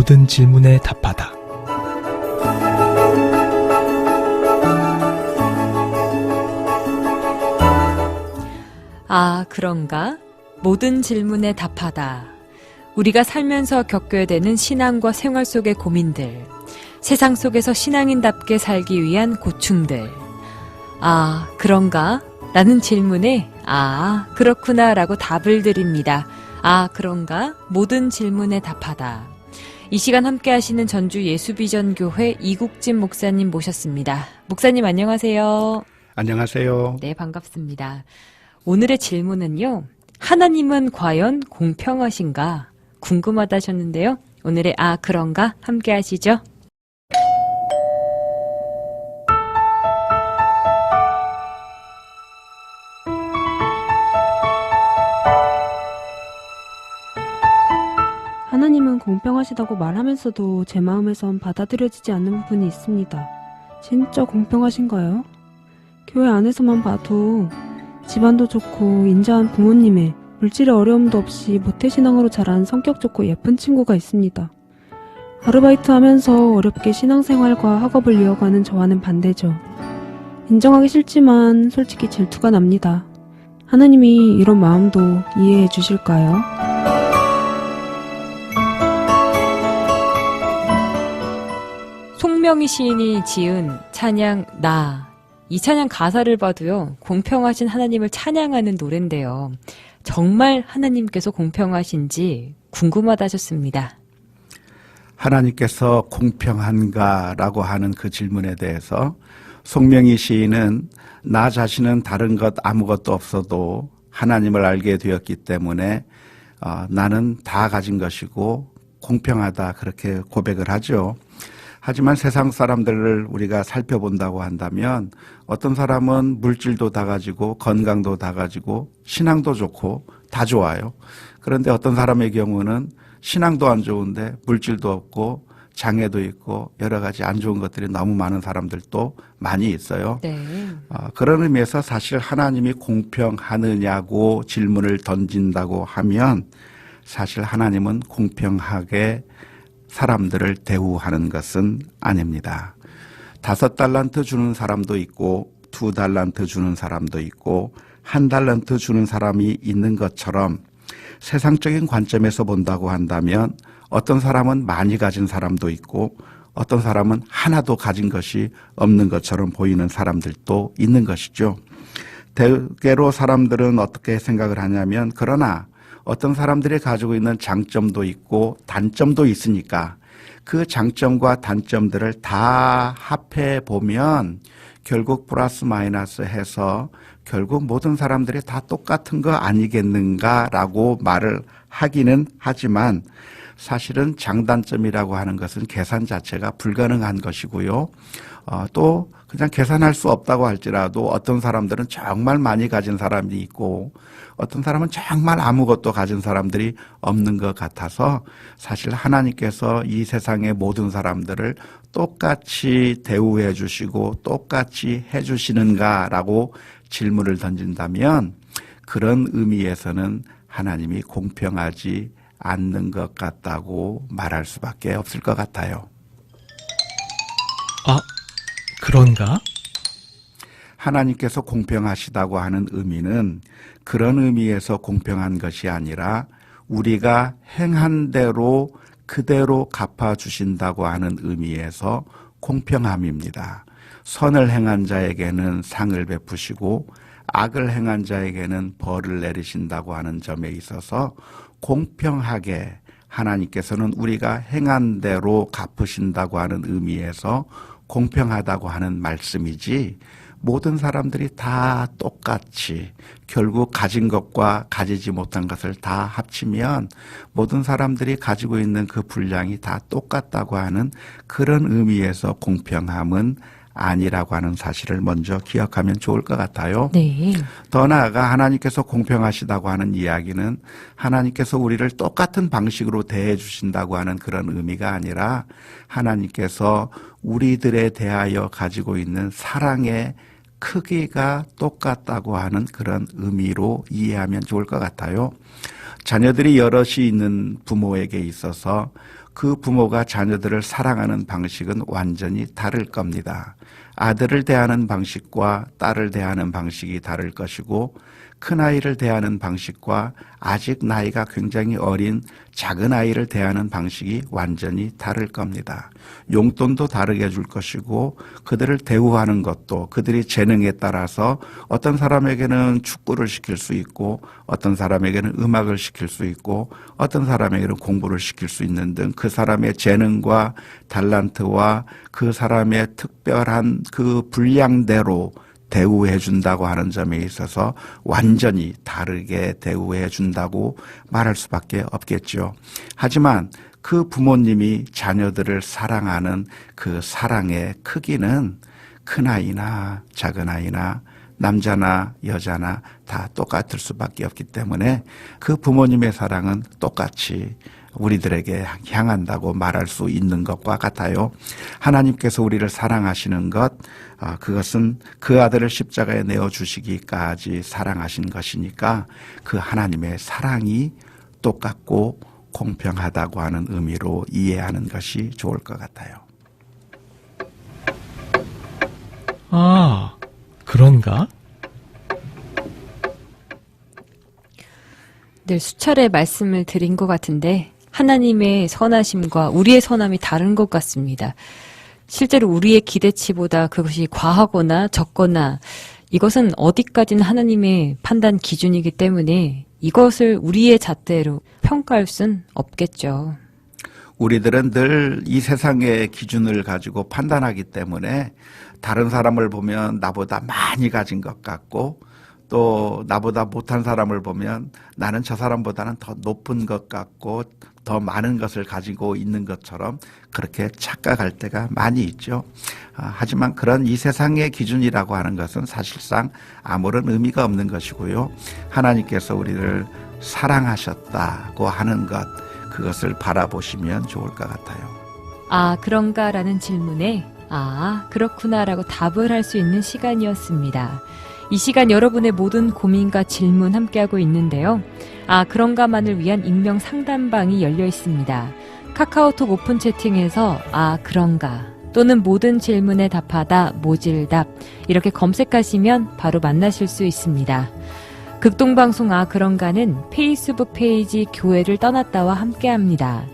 모든 질문에 답하다. 아, 그런가? 모든 질문에 답하다. 우리가 살면서 겪게 되는 신앙과 생활 속의 고민들, 세상 속에서 신앙인답게 살기 위한 고충들. 아, 그런가? 라는 질문에 아, 그렇구나 라고 답을 드립니다. 아, 그런가? 모든 질문에 답하다. 이 시간 함께 하시는 전주 예수비전교회 이국진 목사님 모셨습니다. 목사님 안녕하세요. 안녕하세요. 네, 반갑습니다. 오늘의 질문은요. 하나님은 과연 공평하신가? 궁금하다 하셨는데요. 오늘의 아, 그런가? 함께 하시죠. 하나님은 공평하시다고 말하면서도 제 마음에선 받아들여지지 않는 부분이 있습니다. 진짜 공평하신가요? 교회 안에서만 봐도 집안도 좋고 인자한 부모님에 물질의 어려움도 없이 모태신앙으로 자란 성격 좋고 예쁜 친구가 있습니다. 아르바이트 하면서 어렵게 신앙생활과 학업을 이어가는 저와는 반대죠. 인정하기 싫지만 솔직히 질투가 납니다. 하나님이 이런 마음도 이해해 주실까요? 송명희 시인이 지은 찬양 나. 이 찬양 가사를 봐도요. 공평하신 하나님을 찬양하는 노래인데요. 정말 하나님께서 공평하신지 궁금하다 하셨습니다. 하나님께서 공평한가라고 하는 그 질문에 대해서 송명희 시인은 나 자신은 다른 것 아무것도 없어도 하나님을 알게 되었기 때문에 나는 다 가진 것이고 공평하다 그렇게 고백을 하죠. 하지만 세상 사람들을 우리가 살펴본다고 한다면 어떤 사람은 물질도 다 가지고 건강도 다 가지고 신앙도 좋고 다 좋아요. 그런데 어떤 사람의 경우는 신앙도 안 좋은데 물질도 없고 장애도 있고 여러 가지 안 좋은 것들이 너무 많은 사람들도 많이 있어요. 네. 그런 의미에서 사실 하나님이 공평하느냐고 질문을 던진다고 하면 사실 하나님은 공평하게 사람들을 대우하는 것은 아닙니다. 5달란트 주는 사람도 있고 2달란트 주는 사람도 있고 1달란트 주는 사람이 있는 것처럼 세상적인 관점에서 본다고 한다면 어떤 사람은 많이 가진 사람도 있고 어떤 사람은 하나도 가진 것이 없는 것처럼 보이는 사람들도 있는 것이죠. 대개로 사람들은 어떻게 생각을 하냐면 그러나 어떤 사람들이 가지고 있는 장점도 있고 단점도 있으니까 그 장점과 단점들을 다 합해 보면 결국 플러스 마이너스 해서 결국 모든 사람들이 다 똑같은 거 아니겠는가라고 말을 하기는 하지만 사실은 장단점이라고 하는 것은 계산 자체가 불가능한 것이고요. 또 그냥 계산할 수 없다고 할지라도 어떤 사람들은 정말 많이 가진 사람이 있고 어떤 사람은 정말 아무것도 가진 사람들이 없는 것 같아서 사실 하나님께서 이 세상의 모든 사람들을 똑같이 대우해 주시고 똑같이 해 주시는가라고 질문을 던진다면 그런 의미에서는 하나님이 공평하지 않는 것 같다고 말할 수밖에 없을 것 같아요. 아, 그런가? 하나님께서 공평하시다고 하는 의미는 그런 의미에서 공평한 것이 아니라 우리가 행한 대로 그대로 갚아주신다고 하는 의미에서 공평함입니다. 선을 행한 자에게는 상을 베푸시고 악을 행한 자에게는 벌을 내리신다고 하는 점에 있어서 공평하게 하나님께서는 우리가 행한 대로 갚으신다고 하는 의미에서 공평하다고 하는 말씀이지 모든 사람들이 다 똑같이 결국 가진 것과 가지지 못한 것을 다 합치면 모든 사람들이 가지고 있는 그 분량이 다 똑같다고 하는 그런 의미에서 공평함은 아니라고 하는 사실을 먼저 기억하면 좋을 것 같아요. 네. 더 나아가 하나님께서 공평하시다고 하는 이야기는 하나님께서 우리를 똑같은 방식으로 대해 주신다고 하는 그런 의미가 아니라 하나님께서 우리들에 대하여 가지고 있는 사랑의 크기가 똑같다고 하는 그런 의미로 이해하면 좋을 것 같아요. 자녀들이 여럿이 있는 부모에게 있어서 그 부모가 자녀들을 사랑하는 방식은 완전히 다를 겁니다. 아들을 대하는 방식과 딸을 대하는 방식이 다를 것이고 큰아이를 대하는 방식과 아직 나이가 굉장히 어린 작은아이를 대하는 방식이 완전히 다를 겁니다. 용돈도 다르게 줄 것이고 그들을 대우하는 것도 그들이 재능에 따라서 어떤 사람에게는 축구를 시킬 수 있고 어떤 사람에게는 음악을 시킬 수 있고 어떤 사람에게는 공부를 시킬 수 있는 등 그 사람의 재능과 탤런트와 그 사람의 특별한 그 분량대로 대우해 준다고 하는 점에 있어서 완전히 다르게 대우해 준다고 말할 수밖에 없겠죠. 하지만 그 부모님이 자녀들을 사랑하는 그 사랑의 크기는 큰아이나 작은아이나 남자나 여자나 다 똑같을 수밖에 없기 때문에 그 부모님의 사랑은 똑같이 우리들에게 향한다고 말할 수 있는 것과 같아요. 하나님께서 우리를 사랑하시는 것, 그것은 그 아들을 십자가에 내어주시기까지 사랑하신 것이니까 그 하나님의 사랑이 똑같고 공평하다고 하는 의미로 이해하는 것이 좋을 것 같아요. 아, 그런가? 늘 수차례 말씀을 드린 것 같은데 하나님의 선하심과 우리의 선함이 다른 것 같습니다. 실제로 우리의 기대치보다 그것이 과하거나 적거나 이것은 어디까지는 하나님의 판단 기준이기 때문에 이것을 우리의 잣대로 평가할 순 없겠죠. 우리들은 늘 이 세상의 기준을 가지고 판단하기 때문에 다른 사람을 보면 나보다 많이 가진 것 같고 또 나보다 못한 사람을 보면 나는 저 사람보다는 더 높은 것 같고 더 많은 것을 가지고 있는 것처럼 그렇게 착각할 때가 많이 있죠. 하지만 그런 이 세상의 기준이라고 하는 것은 사실상 아무런 의미가 없는 것이고요. 하나님께서 우리를 사랑하셨다고 하는 것, 그것을 바라보시면 좋을 것 같아요. 아, 그런가? 라는 질문에 아, 그렇구나 라고 답을 할 수 있는 시간이었습니다. 이 시간 여러분의 모든 고민과 질문 함께하고 있는데요. 아, 그런가만을 위한 익명 상담방이 열려 있습니다. 카카오톡 오픈 채팅에서 아, 그런가 또는 모든 질문에 답하다 모질답 이렇게 검색하시면 바로 만나실 수 있습니다. 극동방송 아, 그런가는 페이스북 페이지 교회를 떠났다와 함께합니다.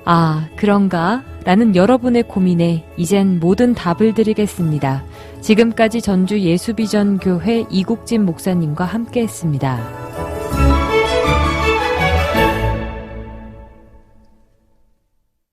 아, 그런가? 라는 여러분의 고민에 이젠 모든 답을 드리겠습니다. 지금까지 전주 예수비전교회 이국진 목사님과 함께했습니다.